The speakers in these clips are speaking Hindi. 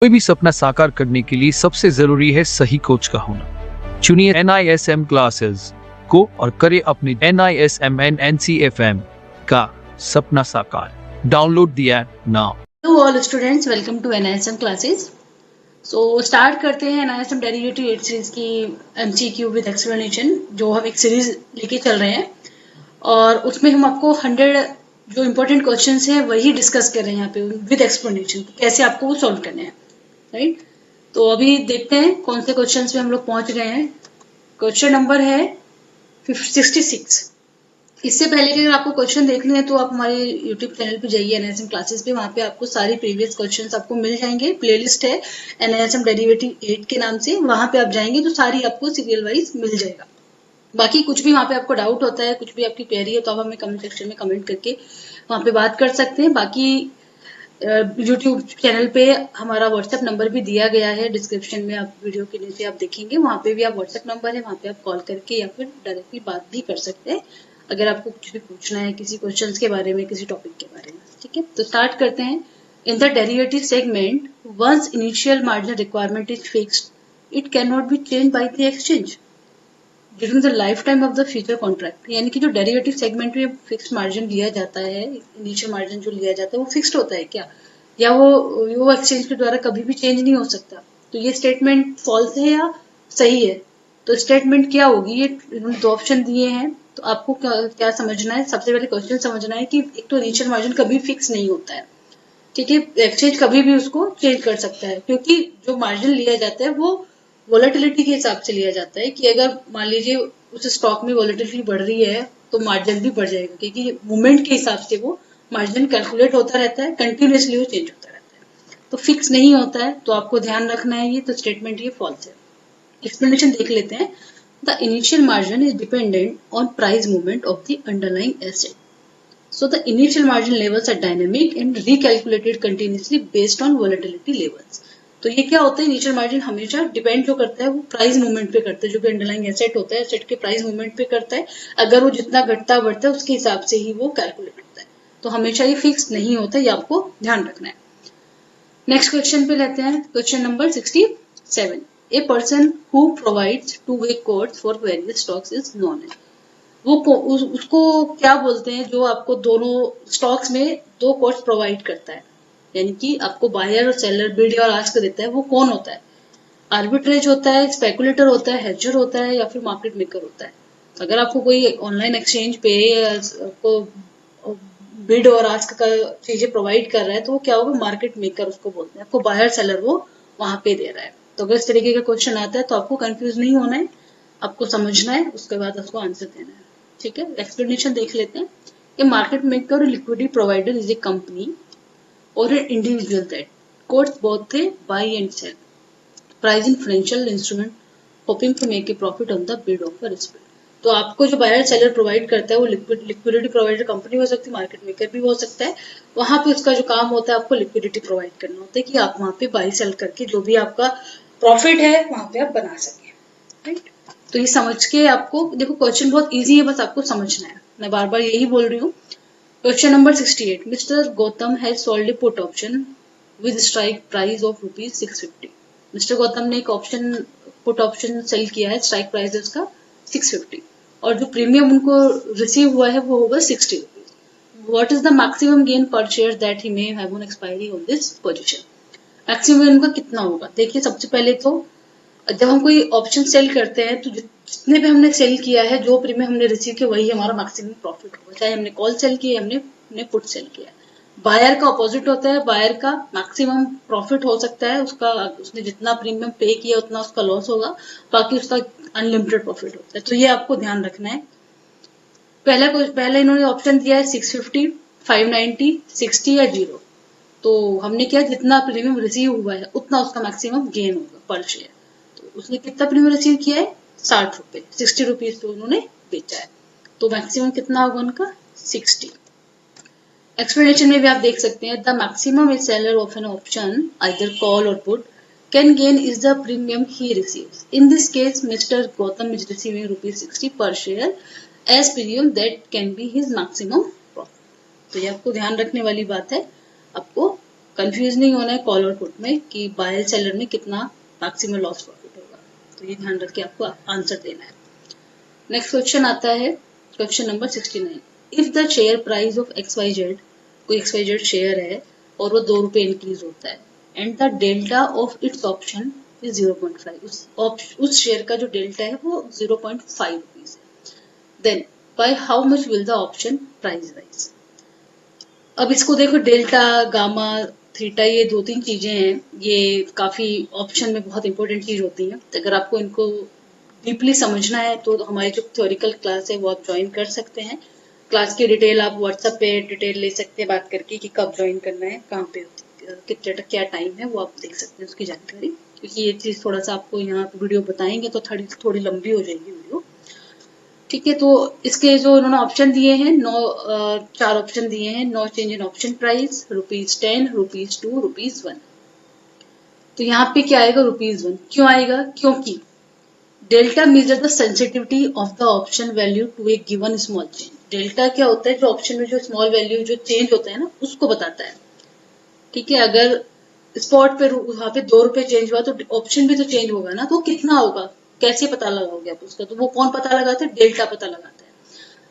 कोई भी सपना साकार करने के लिए सबसे जरूरी है सही कोच का होना। चुनिए NISM क्लासेस को और करें अपने NISM NCFM का सपना साकार। Download the app now. Hello all students, welcome to NISM classes. So start करते हैं NISM डेरिवेटिव 8 सीरीज की MCQ विद एक्सप्लेनेशन, जो हम एक सीरीज लेके चल रहे हैं और उसमें हम आपको 100 जो इम्पोर्टेंट क्वेश्चंस हैं वही डिस्कस कर रहे हैं यहाँ पे विद एक्सप्लेनेशन, कैसे आपको वो सॉल्व करने हैं, राइट। तो अभी देखते हैं कौन से क्वेश्चंस पे हम लोग पहुंच गए हैं। क्वेश्चन नंबर है 66। इससे पहले कि अगर आपको क्वेश्चन देखने हैं तो आप हमारे यूट्यूब चैनल पे जाइए NISM क्लासेस पे, वहाँ पे आपको सारे प्रीवियस क्वेश्चंस आपको मिल जाएंगे। प्लेलिस्ट है NISM डेरिवेटिव 8 के नाम से, वहाँ पे आप जाएंगे तो सारी आपको सीरियल वाइज मिल जाएगा। बाकी कुछ भी वहाँ पे आपको डाउट होता है, कुछ भी आपकी क्वेरी है तो आप हमें कमेंट सेक्शन में कमेंट करके वहाँ पे बात कर सकते हैं। बाकी यूट्यूब चैनल पे हमारा व्हाट्सएप नंबर भी दिया गया है डिस्क्रिप्शन में, आप वीडियो के नीचे आप देखेंगे, वहाँ पे भी आप व्हाट्सएप नंबर है, वहाँ पे आप कॉल करके या फिर डायरेक्टली बात भी कर सकते हैं अगर आपको कुछ भी पूछना है किसी क्वेश्चंस के बारे में, किसी टॉपिक के बारे में। ठीक है, तो स्टार्ट करते हैं। In the derivative segment, once initial margin requirement is fixed, it can not be change by the exchange during the life time of the future contract. यानी कि जो डेरिवेटिव सेगमेंट में फिक्स्ड मार्जिन लिया जाता है, इनिशियल मार्जिन जो लिया जाता है वो फिक्स्ड होता है क्या, या वो एक्सचेंज के द्वारा कभी भी चेंज नहीं हो सकता। तो ये स्टेटमेंट फॉल्स है या सही है? तो स्टेटमेंट क्या होगी, ये इन्होंने 2 ऑप्शन दिए हैं, तो आपको क्या समझना है। सबसे पहले क्वेश्चन समझना है कि एक तो इनिशियल मार्जिन कभी फिक्स नहीं होता है, ठीक है, एक्सचेंज कभी भी उसको चेंज कर सकता है, क्योंकि जो मार्जिन लिया जाता है वो वोलेटिलिटी के हिसाब से लिया जाता है कि अगर मान लीजिए उस स्टॉक में वोलेटिलिटी बढ़ रही है तो मार्जिन भी बढ़ जाएगा, क्योंकि मूवमेंट के हिसाब से वो मार्जिन कैलकुलेट होता रहता है, कंटिन्यूसली वो चेंज होता रहता है, तो फिक्स नहीं होता है। तो आपको ध्यान रखना है ये, तो स्टेटमेंट ये फॉल्स है। एक्सप्लेनेशन देख लेते हैं। The initial margin is dependent on price movement of the underlying asset, so the initial margin levels are dynamic and recalculated continuously based on volatility levels। तो ये क्या होता है, इनिशियल मार्जिन हमेशा डिपेंड जो करता है वो प्राइस मूवमेंट पे करता है, जो कि अंडरलाइंग एसेट होता है, एसेट के प्राइस मूवमेंट पे करता है। अगर वो जितना घटता बढ़ता है उसके हिसाब से ही वो कैलकुलेट होता है, तो हमेशा ये फिक्स नहीं होता, ये आपको ध्यान रखना है। नेक्स्ट क्वेश्चन पे लेते हैं, question number 67। A person who provides two way codes for various stocks is known as. उसको क्या बोलते हैं जो आपको दोनों स्टॉक्स में 2 कोड्स प्रोवाइड करता है, यानी कि आपको बायर और सेलर, बिड और आस्क देता है, वो कौन होता है? आर्बिट्रेज होता है, स्पेकुलेटर होता है, हेजर होता है, या फिर मार्केट मेकर होता है? अगर आपको कोई ऑनलाइन एक्सचेंज पे आपको बिड और आस्क का चीजें प्रोवाइड कर रहा है तो वो क्या होगा, मार्केट मेकर उसको बोलते हैं। आपको बायर सेलर वो वहां पे दे रहा है। तो अगर इस तरीके का क्वेश्चन आता है तो आपको कंफ्यूज नहीं होना है, आपको समझना है, उसके बाद उसको आंसर देना है। ठीक है, एक्सप्लेनेशन देख लेते हैं। A market maker or liquidity provider is a company or an individual that quotes both the buy and sell price in financial instrument hoping to make a profit on the bid of a risk. तो आपको जो बायर सेलर प्रोवाइड करता है वो लिक्विडिटी प्रोवाइडर कंपनी हो सकती है, मार्केट मेकर भी हो सकता है। वहां पे उसका जो काम होता है आपको लिक्विडिटी प्रोवाइड करना होता है कि आप वहां पे बाई सेल करके जो भी आपका प्रॉफिट है वहां पे आप बना सके, राइट। तो ये समझ के आपको, देखो क्वेश्चन बहुत इजी है, बस आपको समझना है, मैं बार बार यही बोल रही हूँ। Question number 68। Mister Gautam has sold A put option with strike price of ₹650। Mister Gautam ने एक ऑप्शन, पुट ऑप्शन सेल किया है, स्ट्राइक प्राइस है उसका 650 और जो प्रीमियम उनको रिसीव हुआ है वो होगा 60 rupees. What is the maximum gain per share that he may have on expiry on this position. Maximum gain उनका कितना होगा? देखिए, सबसे पहले तो जब हम कोई ऑप्शन सेल करते हैं तो जितने पे हमने सेल किया है, जो प्रीमियम हमने रिसीव किया, वही हमारा मैक्सिमम प्रॉफिट होगा, चाहे हमने कॉल सेल किया, हमने पुट सेल किया। बायर का ऑपोजिट होता है, बायर का मैक्सिमम प्रॉफिट हो सकता है, उसने जितना प्रीमियम पे किया उतना उसका लॉस होगा, बाकी उसका अनलिमिटेड प्रॉफिट होता है। तो ये आपको ध्यान रखना है। पहले इन्होंने ऑप्शन दिया है 650, 590, 60 या 0। तो हमने क्या, जितना प्रीमियम रिसीव हुआ है उतना उसका मैक्सिमम गेन होगा पर शेयर। तो उसने कितना प्रीमियम रिसीव किया है? 60 रुपए, 60 रुपीज पे उन्होंने बेचा है, तो मैक्सिमम कितना होगा उनका? 60। एक्सप्लेनेशन में भी आप देख सकते हैं, the maximum a seller of an option either call or put can gain is the premium he receives. In this case mister Gautam is receiving ₹60 per share as premium that can be his maximum profit. तो ये आपको ध्यान रखने वाली बात है, आपको कंफ्यूज नहीं होना है कॉल और पुट में कि बायर सेलर में कितना मैक्सिमम लॉस प्रॉफिट होगा, तो ये ध्यान रख के आपको आंसर देना है। नेक्स्ट क्वेश्चन आता है question number 69। If the share price of XYZ, कोई XYZ शेयर है और वो 2 रुपए इंक्रीज होता है and the delta of its option is 0.5, उस शेयर का जो डेल्टा है वो 0.5 रुपीज है, then by how much will the option price rise. अब इसको देखो, डेल्टा, गामा, थीटा, ये 2-3 चीजें हैं, ये काफी ऑप्शन में बहुत इंपॉर्टेंट चीज होती हैं। तो अगर आपको इनको डीपली समझना है तो हमारी जो थ्योरिकल क्लास है वो आप ज्वाइन कर सकते हैं। क्लास की डिटेल आप व्हाट्सएप पे डिटेल ले सकते हैं बात करके कि कब ज्वाइन करना है, कहाँ पे, कितने तक क्या टाइम है, वो आप देख सकते हैं उसकी जानकारी। क्योंकि ये चीज थोड़ा सा आपको यहाँ वीडियो बताएंगे तो थोड़ी लंबी हो जाएगी वीडियो, ठीक है। तो इसके जो उन्होंने ऑप्शन दिए हैं, 4 ऑप्शन दिए हैं। No change in option price, ₹10, ₹2, ₹1। तो यहाँ पे क्या आएगा, ₹1। क्यों आएगा? क्योंकि delta measure the sensitivity of the option value to a given small change. Delta क्या होता है, जो ऑप्शन में जो स्मॉल वैल्यू जो चेंज होता है ना, उसको बताता है, ठीक है। अगर स्पॉट पे वहां पे 2 रुपए चेंज हुआ तो ऑप्शन भी तो चेंज होगा ना, तो कितना होगा, कैसे पता लगाओगे आप उसका? तो वो कौन पता लगाता है? डेल्टा पता लगाता है।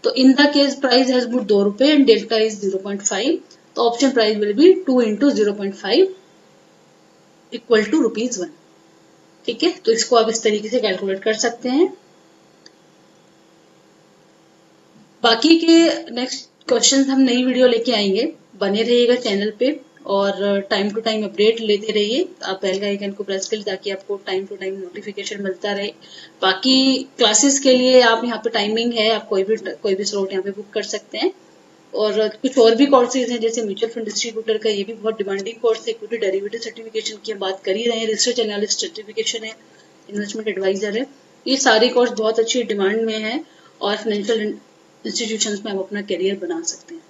तो in the case price has moved 2 रुपए एंड डेल्टा इज 0.5, तो option price will be 2 into 0.5 equal to ₹1, ठीक है। तो इसको आप इस तरीके से कैलकुलेट कर सकते हैं। बाकी के नेक्स्ट क्वेश्चन हम नई वीडियो लेके आएंगे, बने रहिएगा चैनल पे और टाइम टू टाइम अपडेट लेते रहिए। आप बेल का आइकन को प्रेस करिए ताकि आपको टाइम टू टाइम नोटिफिकेशन मिलता रहे। बाकी क्लासेस के लिए आप यहाँ पे टाइमिंग है, आप कोई भी स्लॉट यहाँ पे बुक कर सकते हैं। और कुछ और भी कोर्सेज हैं जैसे म्यूचुअल फंड डिस्ट्रीब्यूटर का, ये भी बहुत डिमांडिंग कोर्स है। इक्विटी डेरिवेटिव सर्टिफिकेशन की हम बात कर ही रहे हैं, रिसर्च एनालिस्ट सर्टिफिकेशन है, इन्वेस्टमेंट एडवाइजर है। ये सारे कोर्स बहुत अच्छी डिमांड में है और फाइनेंशियल इंस्टीट्यूशंस में आप अपना करियर बना सकते हैं।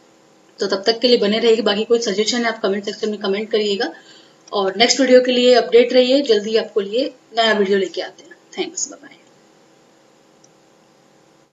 तो तब तक के लिए बने रहिएगा। बाकी कोई सजेशन है आप कमेंट सेक्शन में कमेंट करिएगा और नेक्स्ट वीडियो के लिए अपडेट रहिए। जल्दी आपको लिए नया वीडियो लेके आते हैं। Thanks, bye bye.